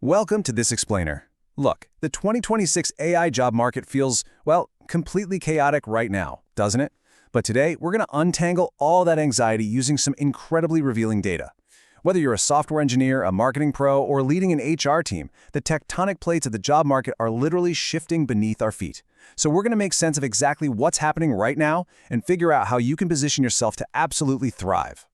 Welcome to This Explainer. Look, the 2026 AI job market feels, well, completely chaotic right now, doesn't it? But today, we're going to untangle all that anxiety using some incredibly revealing data. Whether you're a software engineer, a marketing pro, or leading an HR team, the tectonic plates of the job market are literally shifting beneath our feet. So we're going to make sense of exactly what's happening right now and figure out how you can position yourself to absolutely thrive.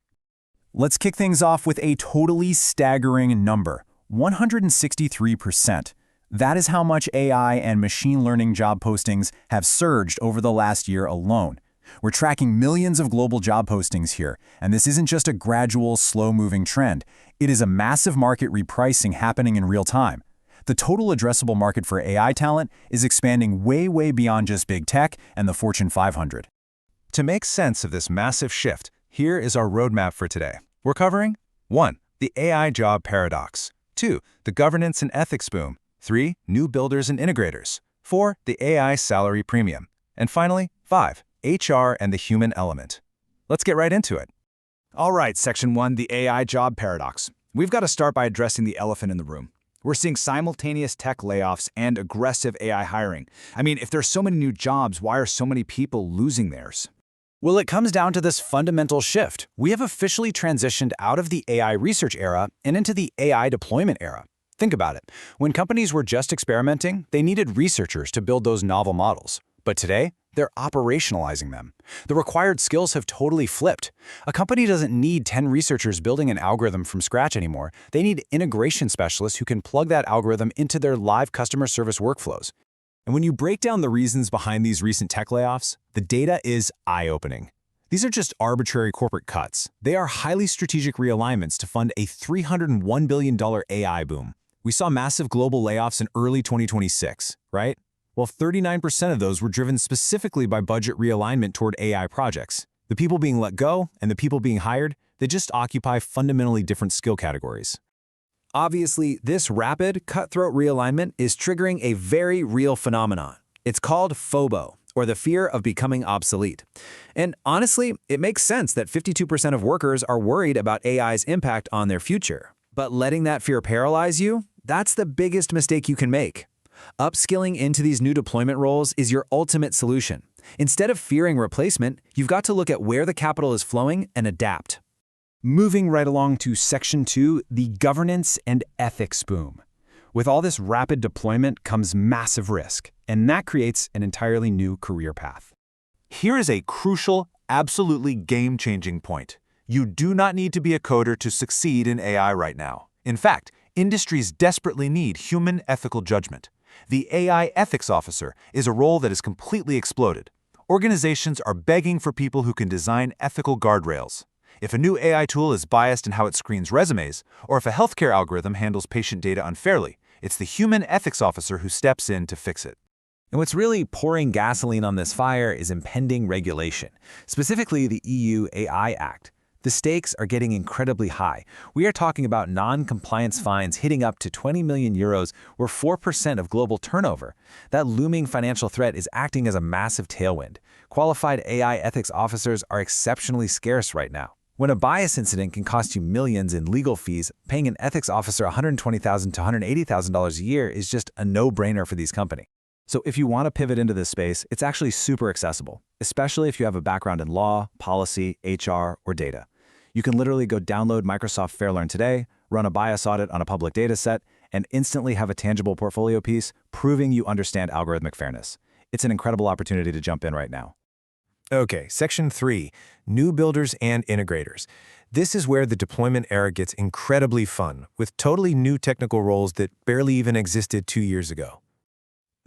Let's kick things off with a totally staggering number, 163%. That is how much AI and machine learning job postings have surged over the last year alone. We're tracking millions of global job postings here, and this isn't just a gradual, slow-moving trend. It is a massive market repricing happening in real time. The total addressable market for AI talent is expanding way beyond just big tech and the Fortune 500. To make sense of this massive shift, here is our roadmap for today. We're covering 1. The AI job paradox. 2. The governance and ethics boom. 3. New builders and integrators. 4. The AI salary premium. And finally, 5. HR and the human element. Let's get right into it. All right, Section 1, the AI job paradox. We've got to start by addressing the elephant in the room. We're seeing simultaneous tech layoffs and aggressive AI hiring. I mean, if there's so many new jobs, why are so many people losing theirs? Well, it comes down to this fundamental shift. We have officially transitioned out of the AI research era and into the AI deployment era. Think about it. When companies were just experimenting, they needed researchers to build those novel models. But today, they're operationalizing them. The required skills have totally flipped. A company doesn't need 10 researchers building an algorithm from scratch anymore. They need integration specialists who can plug that algorithm into their live customer service workflows. And when you break down the reasons behind these recent tech layoffs, the data is eye-opening. These are just arbitrary corporate cuts. They are highly strategic realignments to fund a $301 billion AI boom. We saw massive global layoffs in early 2026, right? Well, 39% of those were driven specifically by budget realignment toward AI projects. The people being let go and the people being hired, they just occupy fundamentally different skill categories. Obviously, this rapid, cutthroat realignment is triggering a very real phenomenon. It's called FOBO, or the fear of becoming obsolete. And honestly, it makes sense that 52% of workers are worried about AI's impact on their future. But letting that fear paralyze you, that's the biggest mistake you can make. Upskilling into these new deployment roles is your ultimate solution. Instead of fearing replacement, you've got to look at where the capital is flowing and adapt. Moving right along to Section 2, the governance and ethics boom. With all this rapid deployment comes massive risk, and that creates an entirely new career path. Here is a crucial, absolutely game-changing point. You do not need to be a coder to succeed in AI right now. In fact, industries desperately need human ethical judgment. The AI ethics officer is a role that has completely exploded. Organizations are begging for people who can design ethical guardrails. If a new AI tool is biased in how it screens resumes, or if a healthcare algorithm handles patient data unfairly, it's the human ethics officer who steps in to fix it. And what's really pouring gasoline on this fire is impending regulation, specifically the EU AI Act. The stakes are getting incredibly high. We are talking about non-compliance fines hitting up to 20 million euros or 4% of global turnover. That looming financial threat is acting as a massive tailwind. Qualified AI ethics officers are exceptionally scarce right now. When a bias incident can cost you millions in legal fees, paying an ethics officer $120,000 to $180,000 a year is just a no-brainer for these companies. So if you want to pivot into this space, it's actually super accessible, especially if you have a background in law, policy, HR, or data. You can literally go download Microsoft FairLearn today, run a bias audit on a public data set, and instantly have a tangible portfolio piece proving you understand algorithmic fairness. It's an incredible opportunity to jump in right now. Okay, Section 3, New Builders and Integrators. This is where the deployment era gets incredibly fun, with totally new technical roles that barely even existed 2 years ago.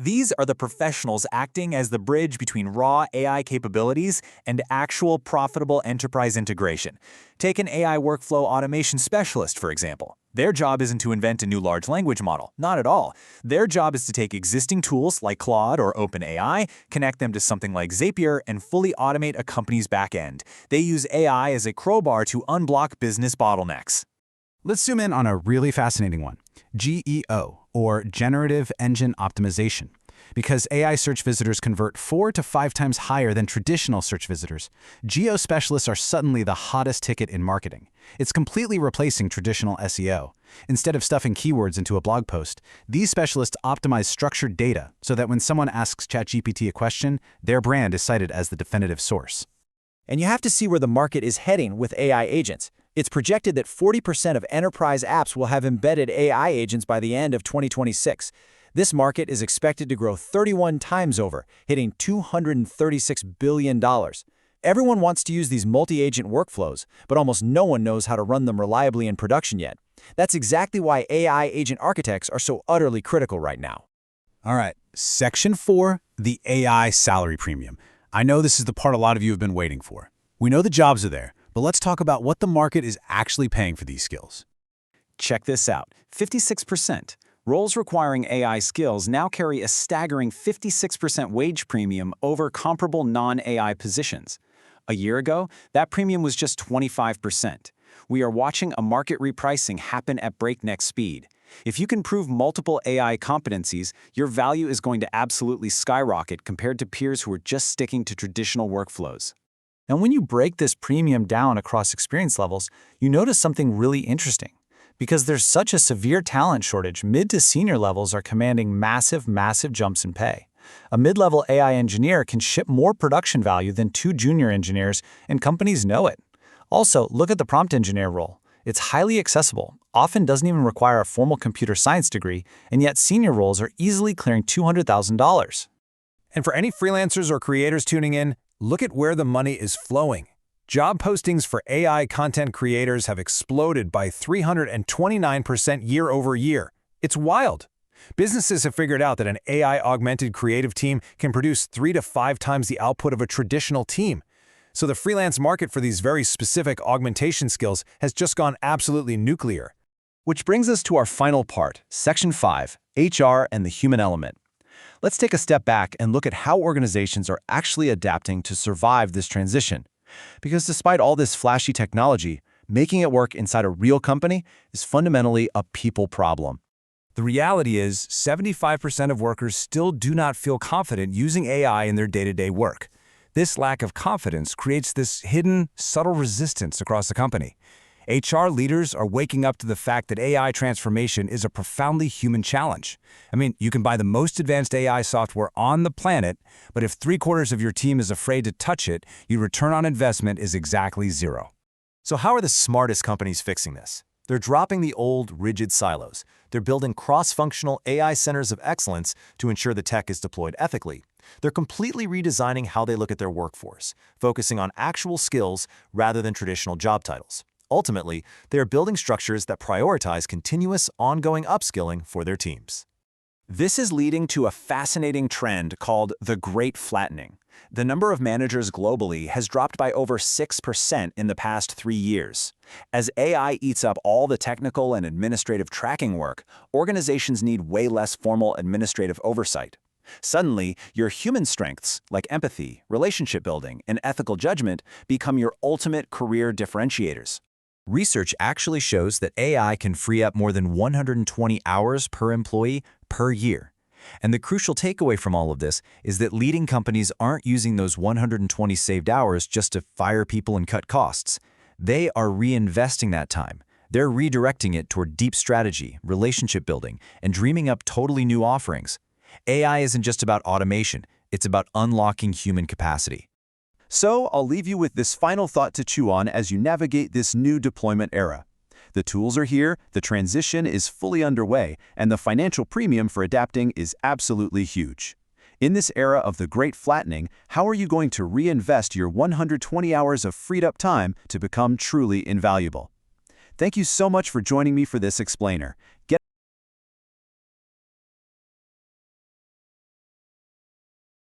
These are the professionals acting as the bridge between raw AI capabilities and actual profitable enterprise integration. Take an AI workflow automation specialist, for example. Their job isn't to invent a new large language model, not at all. Their job is to take existing tools like Claude or OpenAI, connect them to something like Zapier, and fully automate a company's back end. They use AI as a crowbar to unblock business bottlenecks. Let's zoom in on a really fascinating one. GEO, or Generative Engine Optimization. Because AI search visitors convert 4 to 5 times higher than traditional search visitors, geo specialists are suddenly the hottest ticket in marketing. It's completely replacing traditional SEO. Instead of stuffing keywords into a blog post, these specialists optimize structured data so that when someone asks ChatGPT a question, their brand is cited as the definitive source. And you have to see where the market is heading with AI agents. It's projected that 40% of enterprise apps will have embedded AI agents by the end of 2026. This market is expected to grow 31 times over, hitting $236 billion. Everyone wants to use these multi-agent workflows, but almost no one knows how to run them reliably in production yet. That's exactly why AI agent architects are so utterly critical right now. All right, Section 4, the AI salary premium. I know this is the part a lot of you have been waiting for. We know the jobs are there, but let's talk about what the market is actually paying for these skills. Check this out, 56%. Roles requiring AI skills now carry a staggering 56% wage premium over comparable non-AI positions. A year ago, that premium was just 25%. We are watching a market repricing happen at breakneck speed. If you can prove multiple AI competencies, your value is going to absolutely skyrocket compared to peers who are just sticking to traditional workflows. And when you break this premium down across experience levels, you notice something really interesting. Because there's such a severe talent shortage, mid to senior levels are commanding massive jumps in pay. A mid-level AI engineer can ship more production value than 2 junior engineers, and companies know it. Also, look at the prompt engineer role. It's highly accessible, often doesn't even require a formal computer science degree, and yet senior roles are easily clearing $200,000. And for any freelancers or creators tuning in, look at where the money is flowing. Job postings for AI content creators have exploded by 329% year over year. It's wild. Businesses have figured out that an AI-augmented creative team can produce 3 to 5 times the output of a traditional team. So the freelance market for these very specific augmentation skills has just gone absolutely nuclear. Which brings us to our final part, Section 5, HR and the human element. Let's take a step back and look at how organizations are actually adapting to survive this transition. Because despite all this flashy technology, making it work inside a real company is fundamentally a people problem. The reality is, 75% of workers still do not feel confident using AI in their day-to-day work. This lack of confidence creates this hidden, subtle resistance across the company. HR leaders are waking up to the fact that AI transformation is a profoundly human challenge. I mean, you can buy the most advanced AI software on the planet, but if 3/4 of your team is afraid to touch it, your return on investment is exactly zero. So how are the smartest companies fixing this? They're dropping the old, rigid silos. They're building cross-functional AI centers of excellence to ensure the tech is deployed ethically. They're completely redesigning how they look at their workforce, focusing on actual skills rather than traditional job titles. Ultimately, they are building structures that prioritize continuous, ongoing upskilling for their teams. This is leading to a fascinating trend called the Great Flattening. The number of managers globally has dropped by over 6% in the past 3 years. As AI eats up all the technical and administrative tracking work, organizations need way less formal administrative oversight. Suddenly, your human strengths, like empathy, relationship building, and ethical judgment, become your ultimate career differentiators. Research actually shows that AI can free up more than 120 hours per employee per year. And the crucial takeaway from all of this is that leading companies aren't using those 120 saved hours just to fire people and cut costs. They are reinvesting that time. They're redirecting it toward deep strategy, relationship building, and dreaming up totally new offerings. AI isn't just about automation, it's about unlocking human capacity. So I'll leave you with this final thought to chew on as you navigate this new deployment era. The tools are here, the transition is fully underway, and the financial premium for adapting is absolutely huge. In this era of the Great Flattening, how are you going to reinvest your 120 hours of freed up time to become truly invaluable? Thank you so much for joining me for this explainer.